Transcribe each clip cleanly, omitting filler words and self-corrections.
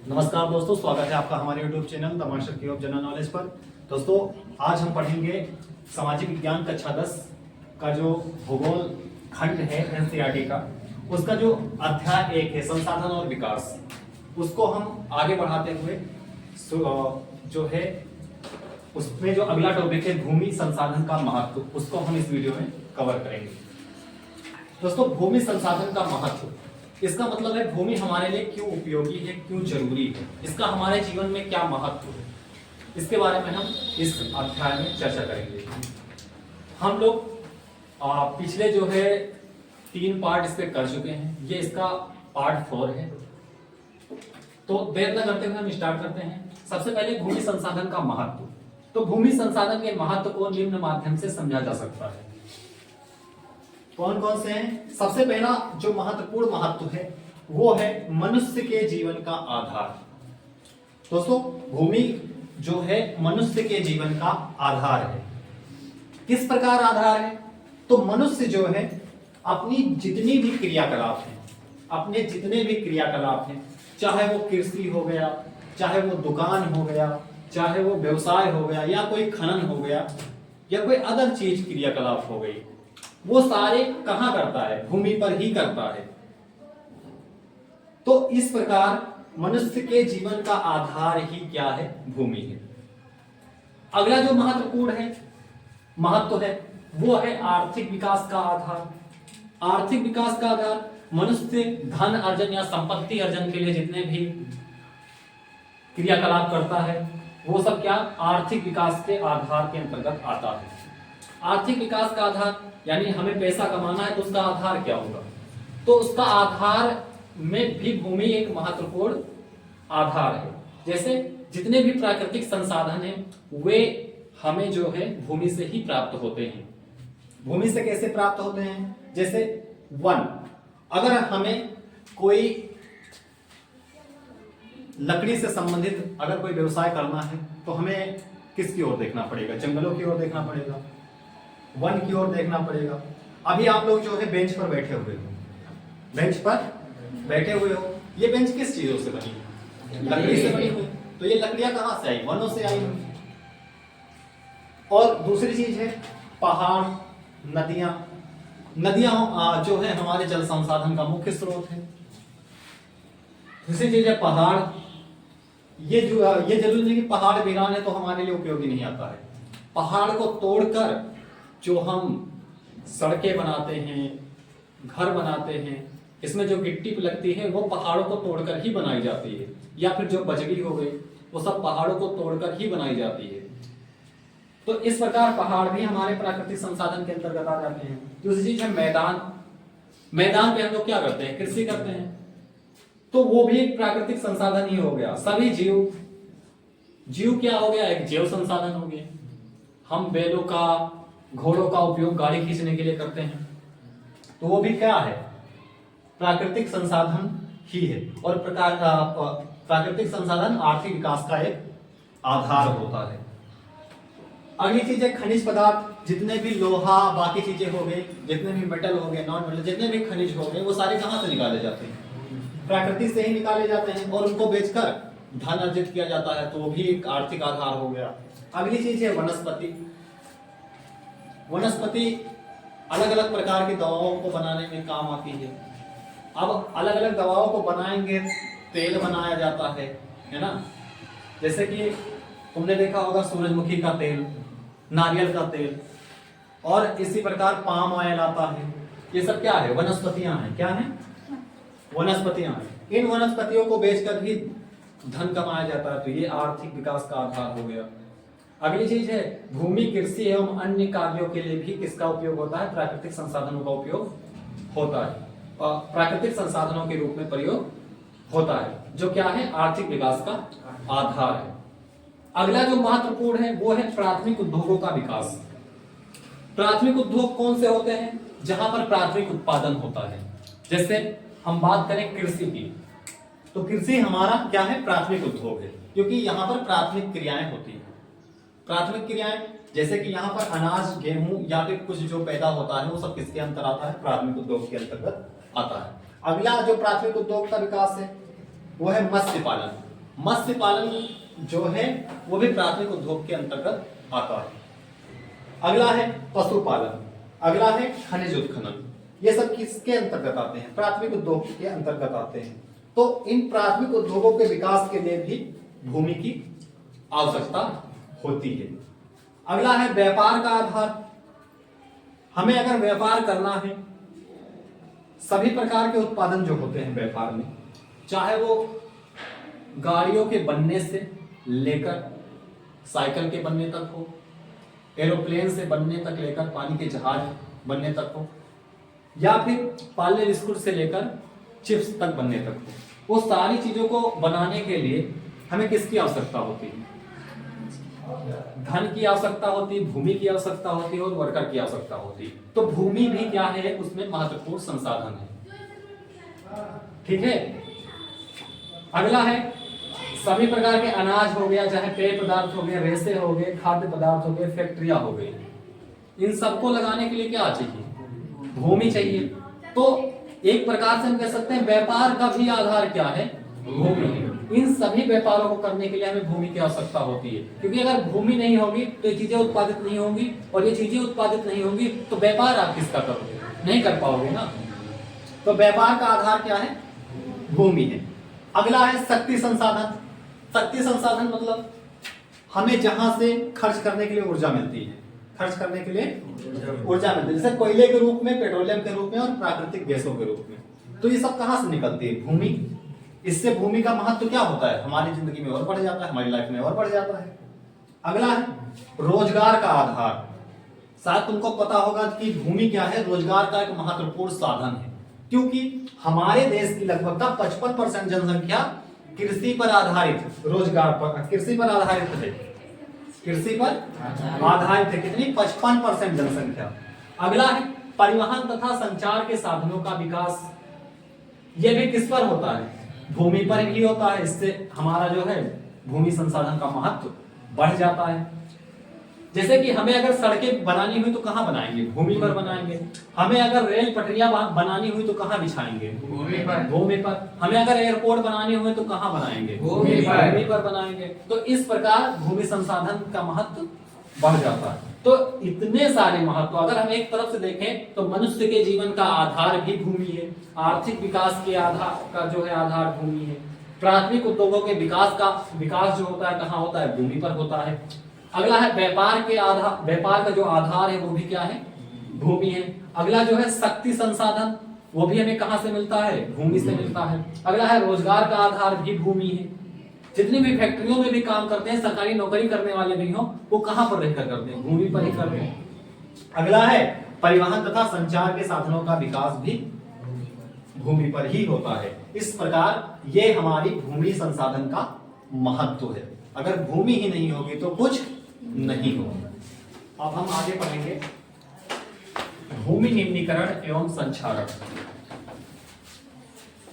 नमस्कार दोस्तों, स्वागत है आपका हमारे YouTube चैनल द मास्टर की ऑफ जनरल नॉलेज पर। दोस्तों, आज हम पढ़ेंगे सामाजिक विज्ञान कक्षा 10 का जो भूगोल खंड है एनसीईआरटी का, उसका जो अध्याय 1 है संसाधन और विकास, उसको हम आगे बढ़ाते हुए जो है उसमें जो अगला टॉपिक है भूमि संसाधन का महत्व, उसको हम इस वीडियो में कवर करेंगे। दोस्तों, भूमि संसाधन का महत्व, इसका मतलब है भूमि हमारे लिए क्यों उपयोगी है, क्यों जरूरी है, इसका हमारे जीवन में क्या महत्व है, इसके बारे में हम इस अध्याय में चर्चा करेंगे। हम लोग पिछले जो है 3 पार्ट इस पे कर चुके हैं, ये इसका पार्ट 4 है। तो देर न करते हुए हम स्टार्ट करते हैं। सबसे पहले भूमि संसाधन का महत्व। तो भूमि संसाधन के महत्व को निम्न माध्यम से समझा जा सकता है। कौन कौन से हैं? सबसे पहला जो महत्वपूर्ण महत्व है वो है मनुष्य के जीवन का आधार। दोस्तों, भूमि जो है मनुष्य के जीवन का आधार है। किस प्रकार आधार है? तो मनुष्य जो है अपनी जितनी भी क्रियाकलाप हैं, चाहे वो कृषि हो गया, चाहे वो दुकान हो गया, चाहे वो व्यवसाय हो गया, या कोई खनन हो गया, या कोई अदर चीज क्रियाकलाप हो गई, वो सारे कहां करता है? भूमि पर ही करता है। तो इस प्रकार मनुष्य के जीवन का आधार ही क्या है? भूमि है। अगला जो महत्वपूर्ण महत्व है वो है आर्थिक विकास का आधार। आर्थिक विकास का आधार मनुष्य धन अर्जन या संपत्ति अर्जन के लिए जितने भी क्रियाकलाप करता है वो सब क्या आर्थिक विकास के आधार के अंतर्गत आता है। आर्थिक विकास का आधार यानी हमें पैसा कमाना है तो उसका आधार क्या होगा? तो उसका आधार में भी भूमि एक महत्वपूर्ण आधार है। जैसे जितने भी प्राकृतिक संसाधन हैं वे हमें जो है भूमि से ही प्राप्त होते हैं। भूमि से कैसे प्राप्त होते हैं? जैसे वन, अगर हमें कोई लकड़ी से संबंधित अगर कोई व्यवसाय करना है तो हमें किसकी ओर देखना पड़ेगा? जंगलों की ओर देखना पड़ेगा, वन की ओर देखना पड़ेगा। अभी आप लोग जो है बेंच पर बैठे हुए हो, ये बेंच किस चीजों से बनी? लकड़ी से बनी हुई। तो ये लकड़ियां कहां से आई? वनों से आई हुई। और दूसरी चीज है पहाड़, नदियां जो है हमारे जल संसाधन का मुख्य स्रोत है। दूसरी चीज है पहाड़। ये जरूरी नहीं कि पहाड़ वीरान है तो हमारे लिए उपयोगी नहीं आता है। पहाड़ को तोड़कर जो हम सड़कें बनाते हैं, घर बनाते हैं, इसमें जो गिट्टी लगती है वो पहाड़ों को तोड़कर ही बनाई जाती है, या फिर जो बजरी हो गई वो सब पहाड़ों को तोड़कर ही बनाई जाती है। तो इस प्रकार पहाड़ भी हमारे प्राकृतिक संसाधन के अंतर्गत आ जाते हैं। दूसरी चीज है मैदान पे हम लोग क्या करते हैं? कृषि करते हैं। तो वो भी एक प्राकृतिक संसाधन ही हो गया। सभी जीव क्या हो गया? एक जैव संसाधन हो गया। हम बैलों का, घोड़ों का उपयोग गाड़ी खींचने के लिए करते हैं, तो वो भी क्या है? प्राकृतिक संसाधन ही है। और प्राकृतिक संसाधन आर्थिक विकास का एक आधार होता है। अगली चीज है खनिज पदार्थ। जितने भी लोहा, बाकी चीजें हो गई, जितने भी मेटल हो गए, नॉन मेटल, जितने भी खनिज हो गए, वो सारे कहां से निकाले जाते हैं? प्रकृति से ही निकाले जाते हैं, और उनको बेचकर धन अर्जित किया जाता है, तो वो भी एक आर्थिक आधार हो गया। अगली चीज है वनस्पति अलग अलग प्रकार की दवाओं को बनाने में काम आती है। अब अलग अलग दवाओं को बनाएंगे, तेल बनाया जाता है ना? जैसे कि तुमने देखा होगा सूरजमुखी का तेल, नारियल का तेल, और इसी प्रकार पाम ऑयल आता है। ये सब क्या है? वनस्पतियां हैं। क्या है? वनस्पतियां हैं। इन वनस्पतियों को बेचकर भी धन कमाया जाता है, तो ये आर्थिक विकास का आधार हो गया। अगली चीज है भूमि कृषि एवं अन्य कार्यों के लिए भी किसका उपयोग होता है? प्राकृतिक संसाधनों का उपयोग होता है, और प्राकृतिक संसाधनों के रूप में प्रयोग होता है, जो क्या है? आर्थिक विकास का आधार है। अगला जो महत्वपूर्ण है वो है प्राथमिक उद्योगों का विकास। प्राथमिक उद्योग कौन से होते हैं? जहां पर प्राथमिक उत्पादन होता है। जैसे हम बात करें कृषि की, तो कृषि हमारा क्या है? प्राथमिक उद्योग है, क्योंकि यहाँ पर प्राथमिक क्रियाएं होती है। प्राथमिक क्रियाएं जैसे कि यहाँ पर अनाज, गेहूं या फिर कुछ जो पैदा होता है वो सब किसके अंतर आता है? प्राथमिक उद्योग के अंतर्गत आता है। अगला जो प्राथमिक उद्योग का विकास है वो है मत्स्य पालन। मत्स्य पालन जो है वो भी प्राथमिक उद्योग के अंतर्गत आता है। अगला है पशुपालन, अगला है खनिज उत्खनन। ये सब किसके अंतर्गत आते हैं? प्राथमिक उद्योग के अंतर्गत आते हैं। तो इन प्राथमिक उद्योगों के विकास के लिए भी भूमि की आवश्यकता होती है। अगला है व्यापार का आधार। हमें अगर व्यापार करना है, सभी प्रकार के उत्पादन जो होते हैं व्यापार में, चाहे वो गाड़ियों के बनने से लेकर साइकिल के बनने तक हो, एरोप्लेन से बनने तक लेकर पानी के जहाज बनने तक हो, या फिर पार्ले बिस्कुट से लेकर चिप्स तक बनने तक हो, वो सारी चीजों को बनाने के लिए हमें किसकी आवश्यकता होती है? धन की आवश्यकता होती है, भूमि की आवश्यकता होती है और वर्कर की आवश्यकता होती है। तो भूमि भी क्या है? उसमें महत्वपूर्ण संसाधन है। ठीक है। अगला है सभी प्रकार के अनाज हो गया, चाहे पेय पदार्थ हो गए, रेशे हो गए, खाद्य पदार्थ हो गए, फैक्ट्रियां हो गई, इन सबको लगाने के लिए क्या चाहिए? भूमि चाहिए। तो एक प्रकार से हम कह सकते हैं व्यापार का भी आधार क्या है? भूमि है। इन सभी व्यापारों को करने के लिए हमें भूमि की आवश्यकता होती है, क्योंकि अगर भूमि नहीं होगी तो ये चीजें उत्पादित नहीं होंगी, और ये चीजें उत्पादित नहीं होंगी तो व्यापार आप किसका करोगे? नहीं कर पाओगे ना। तो व्यापार का आधार क्या है? भूमि है। अगला है शक्ति संसाधन। शक्ति संसाधन मतलब हमें जहां से खर्च करने के लिए ऊर्जा मिलती है, खर्च करने के लिए ऊर्जा मिलती है, जैसे कोयले के रूप में, पेट्रोलियम के रूप में और प्राकृतिक गैसों के रूप में। तो ये सब कहां से निकलती है? भूमि। इससे भूमि का महत्व क्या होता है? हमारी जिंदगी में और बढ़ जाता है, हमारी लाइफ में और बढ़ जाता है। अगला है रोजगार का आधार। शायद तुमको पता होगा कि भूमि क्या है? रोजगार का एक महत्वपूर्ण साधन है, क्योंकि हमारे देश की लगभग 55% जनसंख्या कृषि पर आधारित, रोजगार पर, कृषि पर आधारित है, कृषि पर आधारित है। कितनी? 55% जनसंख्या। अगला है परिवहन तथा संचार के साधनों का विकास। यह भी किस पर होता है? भूमि पर ही होता है। इससे हमारा जो है भूमि संसाधन का महत्व बढ़ जाता है। जैसे कि हमें अगर सड़कें बनानी हुई तो कहां बनाएंगे? भूमि पर बनाएंगे। हमें अगर रेल पटरियां बनानी हुई तो कहां बिछाएंगे? भूमि पर। भूमि पर। हमें अगर एयरपोर्ट बनानी हुई तो कहां बनाएंगे? भूमि पर बनाएंगे। तो इस प्रकार भूमि संसाधन का महत्व बढ़ जाता है। तो इतने सारे महत्व, अगर हम एक तरफ से देखें तो मनुष्य के जीवन का आधार भी भूमि है, आर्थिक विकास के आधार का जो है आधार भूमि है, प्राथमिक उद्योगों के विकास जो होता है कहाँ होता है? भूमि पर होता है। अगला है व्यापार के आधार, व्यापार का जो आधार है वो भी क्या है? भूमि है। अगला जो है शक्ति संसाधन, वो भी हमें कहां से मिलता है? भूमि से मिलता है। अगला है रोजगार का आधार भी भूमि है। जितनी भी फैक्ट्रियों में भी काम करते हैं, सरकारी नौकरी करने वाले भी हो, वो कहां पर रहकर करते हैं? भूमि पर ही करते हैं। अगला है परिवहन तथा संचार के साधनों का विकास भी भूमि पर ही होता है। इस प्रकार ये हमारी भूमि संसाधन का महत्व है। अगर भूमि ही नहीं होगी तो कुछ नहीं होगा। अब हम आगे पढ़ेंगे भूमि निम्नीकरण एवं संक्षारण।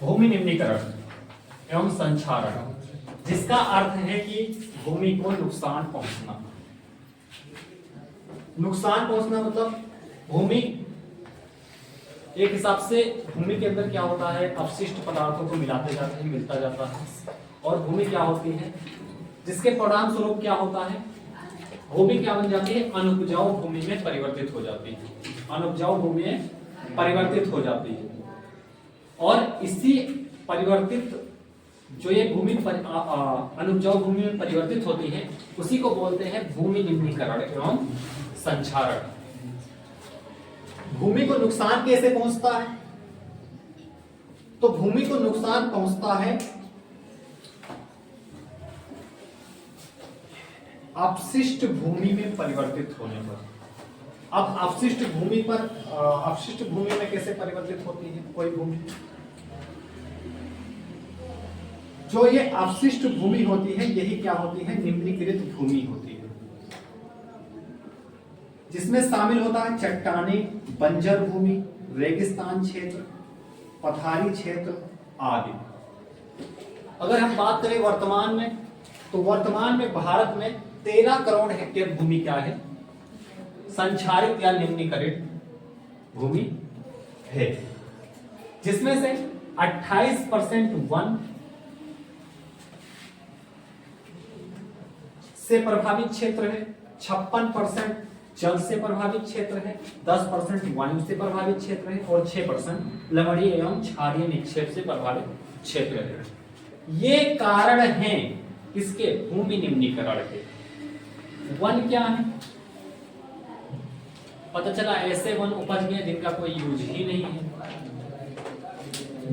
भूमि निम्नीकरण एवं संक्षारण, जिसका अर्थ है कि भूमि को नुकसान पहुंचना। नुकसान पहुंचना मतलब भूमि, एक हिसाब से भूमि के अंदर क्या होता है? अपशिष्ट पदार्थों को मिलाते जाते हैं, मिलता जाता है, और भूमि क्या होती है? जिसके परिणाम स्वरूप क्या होता है? भूमि क्या बन जाती है? अनुपजाऊ भूमि में परिवर्तित हो जाती है। अनुपजाऊ भूमि में परिवर्तित हो जाती है, और इसी परिवर्तित जो ये भूमि अनुपजाऊ भूमि में परिवर्तित होती है, उसी को बोलते हैं भूमि निम्नीकरण एवं संक्षारण। भूमि को नुकसान कैसे पहुंचता है? तो भूमि को नुकसान पहुंचता है अपशिष्ट भूमि में परिवर्तित होने पर। अब अपशिष्ट भूमि में कैसे परिवर्तित होती है कोई भूमि? जो ये अपशिष्ट भूमि होती है, यही क्या होती है? निम्नीकृत भूमि होती है, जिसमें शामिल होता है चट्टानी, बंजर भूमि, रेगिस्तान क्षेत्र, पठारी क्षेत्र आदि। अगर हम बात करें वर्तमान में, तो वर्तमान में भारत में 13 करोड़ हेक्टेयर भूमि क्या है? संक्षारित या निम्नीकृत भूमि है, जिसमें से 28% वन से प्रभावित क्षेत्र है, 56% जल से प्रभावित क्षेत्र है, 10% वायु से प्रभावित क्षेत्र है और 6% लवणीय एवं क्षारीय निक्षेप से प्रभावित क्षेत्र है। ये कारण हैं इसके भूमि निम्नीकरण के। वन क्या है? पता चला ऐसे वन उपज गए जिनका कोई यूज ही नहीं है।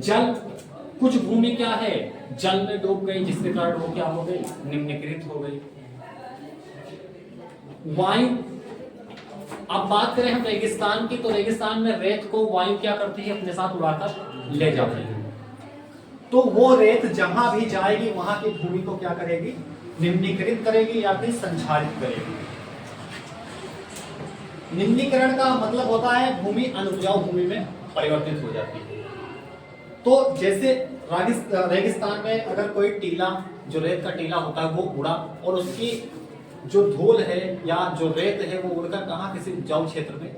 जल, कुछ भूमि क्या है, जल में डूब गई जिसके कारण वो क्या हो गई, निम्नीकृत हो गई। वायु, अब बात करें हम रेगिस्तान की, तो रेगिस्तान में रेत को वायु क्या करती है, अपने साथ उड़ाकर ले जाती है। तो वो रेत जहां भी जाएगी वहां की भूमि को क्या करेगी, निम्नीकृत करेगी या फिर संक्षारित करेगी। निम्नीकरण का मतलब होता है भूमि अनुपजाऊ भूमि में परिवर्तित हो जाती है। तो जैसे रेगिस्तान में अगर कोई टीला, जो रेत का टीला होता है वो उड़ा और उसकी जो धूल है या जो रेत है वो उड़कर कहाँ, किसी उपजाऊ क्षेत्र में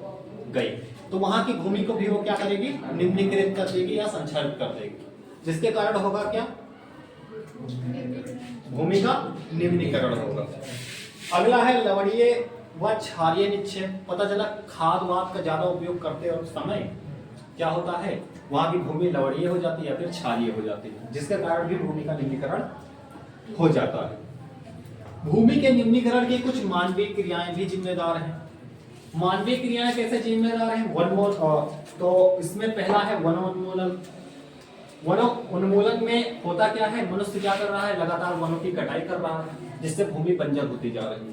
गई, तो वहां की भूमि को भी वो क्या करेगी, निम्नीकृत कर देगी या संक्षारित कर देगी, जिसके कारण होगा क्या, भूमि का निम्नीकरण होगा। अगला है लवणीय व क्षारीय निक्षेप। पता चला खाद वाद का ज्यादा उपयोग करते और समय क्या होता है, वहां की भूमि लवणीय हो जाती है या फिर क्षारीय हो जाती है, जिसके कारण भी भूमि का निम्नीकरण हो जाता है। भूमि के निम्नीकरण की कुछ मानवीय क्रियाएं भी जिम्मेदार हैं। मानवीय क्रियाएं कैसे जिम्मेदार हैं? तो इसमें पहला है वनोन्मूलन। वनोन्मूलन में होता क्या है, मनुष्य क्या कर रहा है, लगातार वनों की कटाई कर रहा है, जिससे भूमि बंजर होती जा रही है।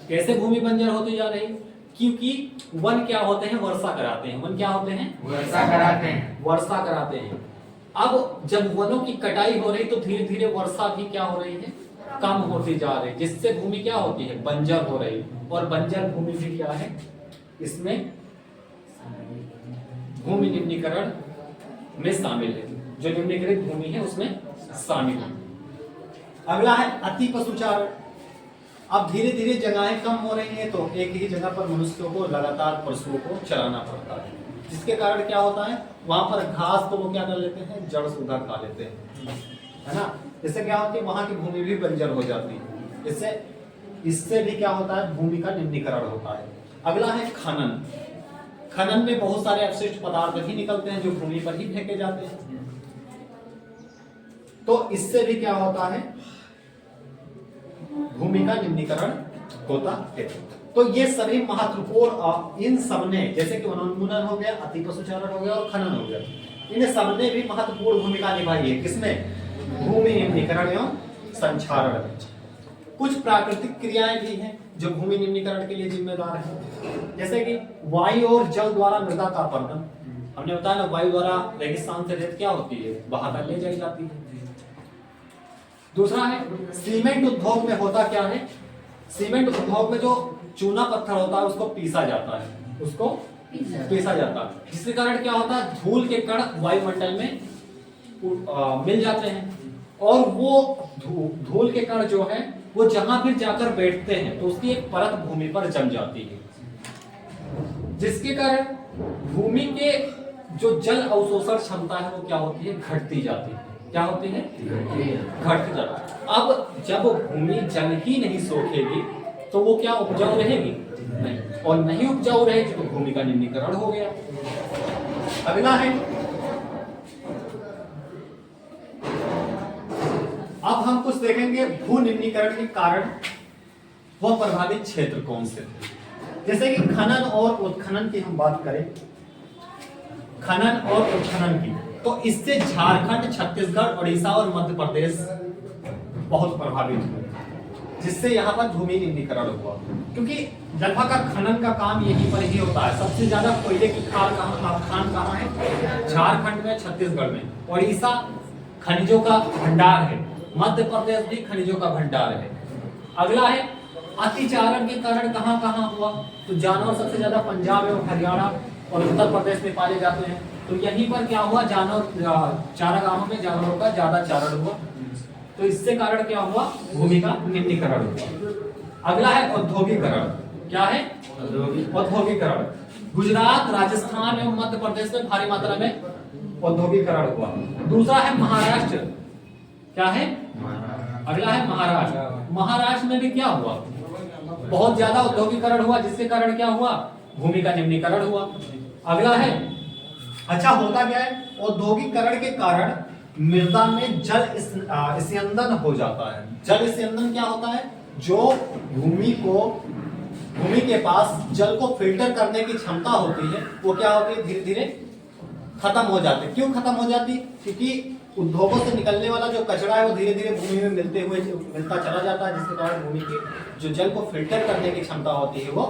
कैसे भूमि बंजर होती जा रही है? क्योंकि वन क्या होते हैं, वर्षा कराते हैं। वन क्या होते हैं, वर्षा कराते हैं। वर्षा कराते हैं। अब जब वनों की कटाई हो रही तो धीरे धीरे वर्षा भी क्या हो रही है, कम होती जा रही, जिससे भूमि क्या होती है, बंजर हो रही। और बंजर भूमि भी क्या है, इसमें भूमि निम्नीकरण में शामिल है, जो निम्नीकृत भूमि है उसमें शामिल है। अगला है अति पशुचारण। अब धीरे धीरे जगहें कम हो रही हैं, तो एक ही जगह पर मनुष्यों को लगातार पशुओं को चराना पड़ता है, जिसके कारण क्या होता है, वहां पर घास को वो क्या कर लेते हैं, जड़ सूधा खा लेते हैं, है ना। इससे क्या होती है, वहां की भूमि भी बंजर हो जाती है। इससे भी क्या होता है, भूमि का निम्नीकरण होता है। अगला है खनन। खनन में बहुत सारे अपशिष्ट पदार्थ भी निकलते हैं जो भूमि पर ही फेंके जाते हैं, तो इससे भी क्या होता है, भूमि का निम्नीकरण होता है। तो ये सभी महत्वपूर्ण, इन सबने, जैसे कि वनोन्मूलन हो गया, अति पशुचारण हो गया और खनन हो गया, इन सबने भी महत्वपूर्ण भूमिका निभाई है। किसमें, भूमि निम्नीकरण एवं संक्षारण में। कुछ प्राकृतिक क्रियाएं भी हैं जो भूमि निम्नीकरण के लिए जिम्मेदार हैं, जैसे कि वायु और जल द्वारा मृदा का अपरदन। हमने बताया ना, वायु द्वारा रेगिस्तान से रेत क्या होती है, बहाकर ले जाई जाती है। दूसरा है सीमेंट उद्योग में होता क्या है, सीमेंट उद्योग में जो चूना पत्थर होता है उसको पीसा जाता है, उसको पीसा जाता है, जिसके कारण क्या होता है, धूल के कण वायुमंडल में मिल जाते हैं और वो धूल के कण जो है वो जहां फिर जाकर बैठते हैं तो उसकी एक परत भूमि पर जम जाती है, जिसके कारण भूमि के जो जल अवशोषण क्षमता है वो क्या होती है, घटती जाती है। क्या होती है, घटती जाती है। अब जब भूमि जल ही नहीं सोखेगी तो वो क्या उपजाऊ रहेगी, नहीं, और नहीं उपजाऊ रहेगी तो भूमि का निम्नीकरण हो गया। अगला है, अब हम कुछ देखेंगे भू निम्नीकरण के कारण वह प्रभावित क्षेत्र कौन से थे। जैसे कि खनन और उत्खनन की हम बात करें, खनन और उत्खनन की, तो इससे झारखंड, छत्तीसगढ़, उड़ीसा और मध्य प्रदेश बहुत प्रभावित हुए, जिससे यहाँ पर भूमि निम्नीकरण हुआ। क्योंकि लगभग खनन का काम यहीं पर ही होता है। सबसे ज्यादा कोयले की खान कहाँ है, झारखंड में, छत्तीसगढ़ में। उड़ीसा खनिजों का भंडार है, मध्य प्रदेश भी खनिजों का भंडार है। अगला है अतिचारण के कारण कहाँ कहाँ हुआ, तो जानवर सबसे ज्यादा पंजाब एवं हरियाणा और उत्तर प्रदेश में पाले जाते हैं, तो यहीं पर क्या हुआ, जानवर, चारागाहों में जानवरों का ज्यादा चारण हुआ, तो इससे कारण क्या हुआ, भूमि का निम्नीकरण हुआ। अगला है औद्योगिकरण। क्या है, औद्योगिकरण। गुजरात, राजस्थान एवं मध्य प्रदेश में भारी मात्रा में औद्योगिकरण हुआ। दूसरा है महाराष्ट्र। क्या है, अगला है महाराष्ट्र। महाराष्ट्र में भी क्या हुआ, बहुत ज्यादा औद्योगिकरण हुआ, जिसके कारण क्या हुआ, भूमि का निम्नीकरण हुआ। अगला है, अच्छा होता क्या है, औद्योगिकरण के कारण मृदा में जल स्यंदन हो जाता है। जल स्यंदन क्या होता है, जो भूमि के पास जल को फिल्टर करने की क्षमता होती है, वो क्या होती है, धीरे धीरे खत्म हो जाती है। क्यों खत्म हो जाती, क्योंकि उद्योगों से निकलने वाला जो कचरा है वो धीरे धीरे भूमि में मिलता चला जाता है, जिसके कारण भूमि की जो जल को फिल्टर करने की क्षमता होती है वो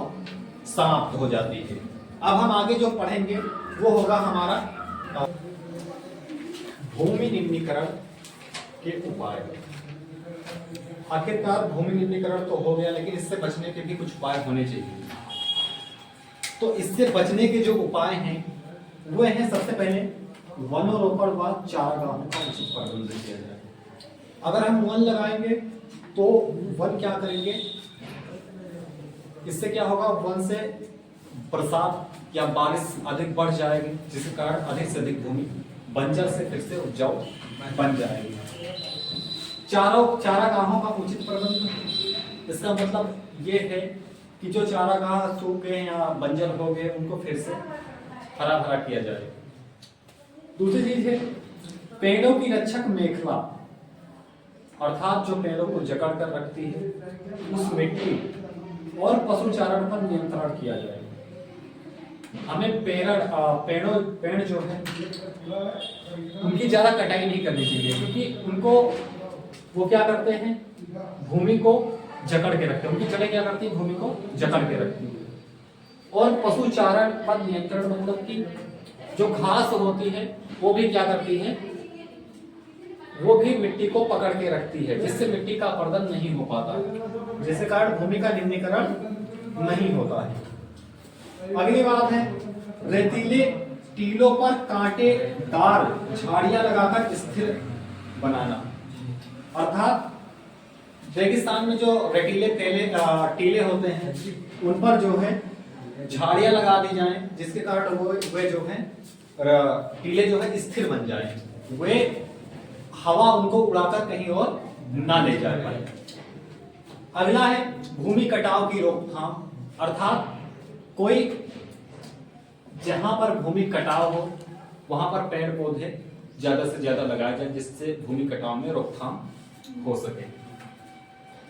समाप्त हो जाती है। अब हम आगे जो पढ़ेंगे वो होगा हमारा भूमि निम्नीकरण के उपाय। आखिरकार भूमि निम्नीकरण तो हो गया, लेकिन इससे बचने के भी कुछ उपाय होने चाहिए। तो इससे बचने के जो उपाय हैं वो हैं, सबसे पहले वनोरोपण व चारागाहों का उचित प्रबंध किया जाए। अगर हम वन लगाएंगे तो वन क्या करेंगे, इससे क्या होगा, वन से बरसात या बारिश अधिक बढ़ जाएगी, जिसके कारण अधिक से अधिक भूमि बंजर से फिर से उपजाऊ बन जाएगी। चारागाहों का उचित प्रबंध, इसका मतलब ये है कि जो चारागाह सूख गए या बंजर हो गए उनको फिर से हरा भरा किया जाए। दूसरी चीज है पेड़ों की रक्षक मेखला, अर्थात जो पेड़ों को जकड़ कर रखती है उस मिट्टी और पशु चारण पर नियंत्रण किया जाए। हमें पेड़ जो है उनकी ज्यादा कटाई नहीं करनी चाहिए, क्योंकि उनको वो क्या करते हैं, भूमि को जकड़ के रखते हैं, उनकी जड़ें क्या करती है, भूमि को जकड़ के रखती है। और पशु चारण पर नियंत्रण मतलब कि जो घास होती है वो भी क्या करती है, वो भी मिट्टी को पकड़ के रखती है, जिससे मिट्टी का अपरदन नहीं हो पाता, जिसके कारण भूमि का निम्नीकरण नहीं होता है। अगली बात है रेतीले टीलों पर कांटेदार झाड़ियां लगाकर स्थिर बनाना। अर्थात रेगिस्तान में जो रेतीले टीले होते हैं उन पर जो है झाड़ियां लगा दी जाएं, जिसके कारण वे जो है टीले जो है स्थिर बन जाएं, वे हवा उनको उड़ाकर कहीं और ना ले जा पाए। अगला है भूमि कटाव की रोकथाम, अर्थात कोई जहां पर भूमि कटाव हो वहां पर पेड़ पौधे ज्यादा से ज्यादा लगाए जाए, जिससे भूमि कटाव में रोकथाम हो सके।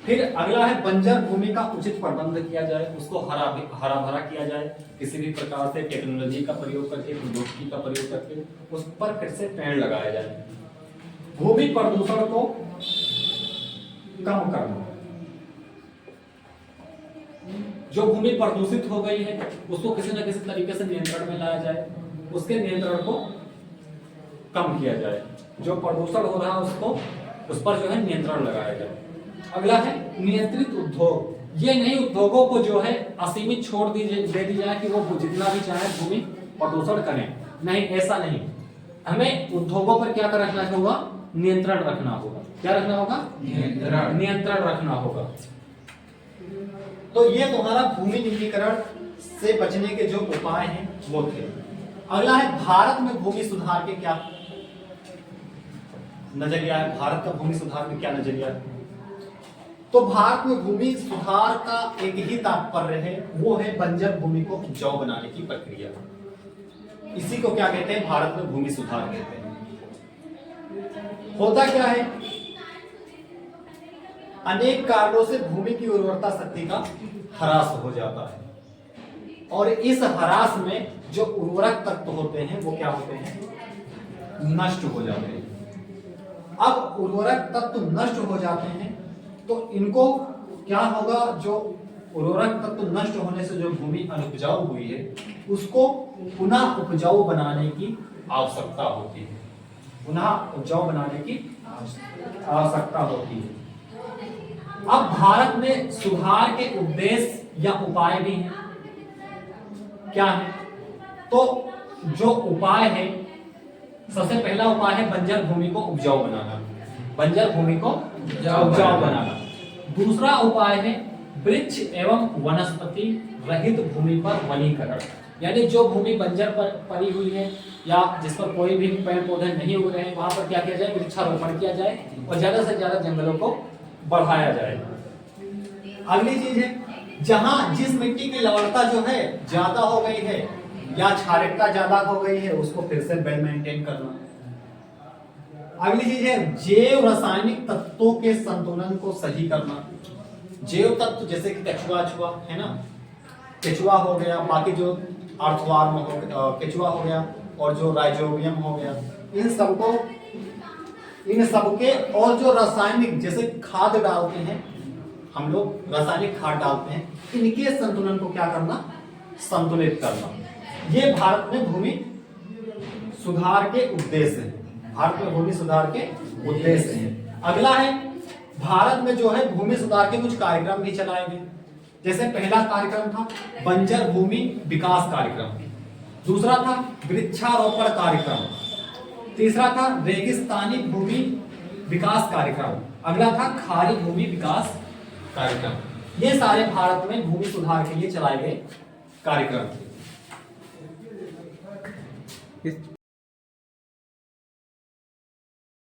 फिर अगला है बंजर भूमि का उचित प्रबंध किया जाए, उसको हरा भरा किया जाए, किसी भी प्रकार से टेक्नोलॉजी का प्रयोग करके, प्रौद्योगिकी का प्रयोग करके उस पर फिर से पेड़ लगाए जाए। भूमि प्रदूषण को कम करना, जो भूमि प्रदूषित हो गई है उसको किसी न किसी तरीके से नियंत्रण में लाया जाए, उसके नियंत्रण को कम किया जाए, जो प्रदूषण हो रहा है उसको उस पर जो है नियंत्रण लगाया जाए। अगला है नियंत्रित उद्योग, ये नहीं उद्योगों को जो है असीमित छोड़ दे दी जाए कि वो जितना भी चाहे भूमि प्रदूषण करें, नहीं, ऐसा नहीं। हमें उद्योगों पर क्या रखना होगा, नियंत्रण रखना होगा। क्या रखना होगा, नियंत्रण रखना होगा। तो ये तुम्हारा भूमि निम्नीकरण से बचने के जो उपाय हैं वो थे। अगला है भारत में भूमि सुधार के क्या नजरिया है, भारत का भूमि सुधार में क्या नजरिया है। तो भारत में भूमि सुधार का एक ही तात्पर्य है, वो है बंजर भूमि को उपजाऊ बनाने की प्रक्रिया। इसी को क्या कहते हैं, भारत में भूमि सुधार कहते हैं। होता क्या है, अनेक कारणों से भूमि की उर्वरता शक्ति का ह्रास हो जाता है, और इस ह्रास में जो उर्वरक तत्व होते हैं वो क्या होते हैं, नष्ट हो जाते हैं। अब उर्वरक तत्व नष्ट हो जाते हैं तो इनको क्या होगा, जो उर्वरक तत्व नष्ट होने से जो भूमि अनुपजाऊ हुई है उसको पुनः उपजाऊ बनाने की आवश्यकता होती है, पुनः उपजाऊ बनाने की आवश्यकता होती है। अब भारत में सुधार के उद्देश्य या उपाय भी हैं। क्या है, तो जो उपाय है, सबसे पहला उपाय है बंजर भूमि को उपजाऊ बनाना, बंजर भूमि को उपजाऊ बनाना। दूसरा उपाय है वृक्ष एवं वनस्पति रहित भूमि पर वनीकरण, यानी जो भूमि बंजर पर पड़ी हुई है या जिस पर कोई भी पेड़ पौधे नहीं उग रहे हैं वहां पर क्या किया जाए, वृक्षारोपण किया जाए और ज्यादा से ज्यादा जंगलों को बढ़ाया जाएगा। अगली चीज है, जहां जिस मिट्टी की लवणता जो है ज्यादा हो गई है या क्षारकता ज्यादा हो गई है, उसको फिर से वेल मेंटेन करना। अगली चीज है, जैव रासायनिक तत्वों के संतुलन को सही करना। जैव तत्व जैसे कि केचुआ छुआ है ना, केचुआ हो गया, बाकी जो अर्थवार्म हो, केचुआ हो गया, और जो राइजोबियम हो गया, इन सबके, और जो रासायनिक जैसे खाद डालते हैं हम लोग, रासायनिक खाद डालते हैं, इनके संतुलन को क्या करना, संतुलित करना। ये भारत में भूमि सुधार के उद्देश्य है। भारत में भूमि सुधार के उद्देश्य है। अगला है, भारत में जो है भूमि सुधार के कुछ कार्यक्रम भी चलाए गए। जैसे पहला कार्यक्रम था बंजर भूमि विकास कार्यक्रम, दूसरा था वृक्षारोपण कार्यक्रम, तीसरा था रेगिस्तानी भूमि विकास कार्यक्रम, अगला था खारी भूमि विकास कार्यक्रम। ये सारे भारत में भूमि सुधार के लिए चलाए गए कार्यक्रम थे।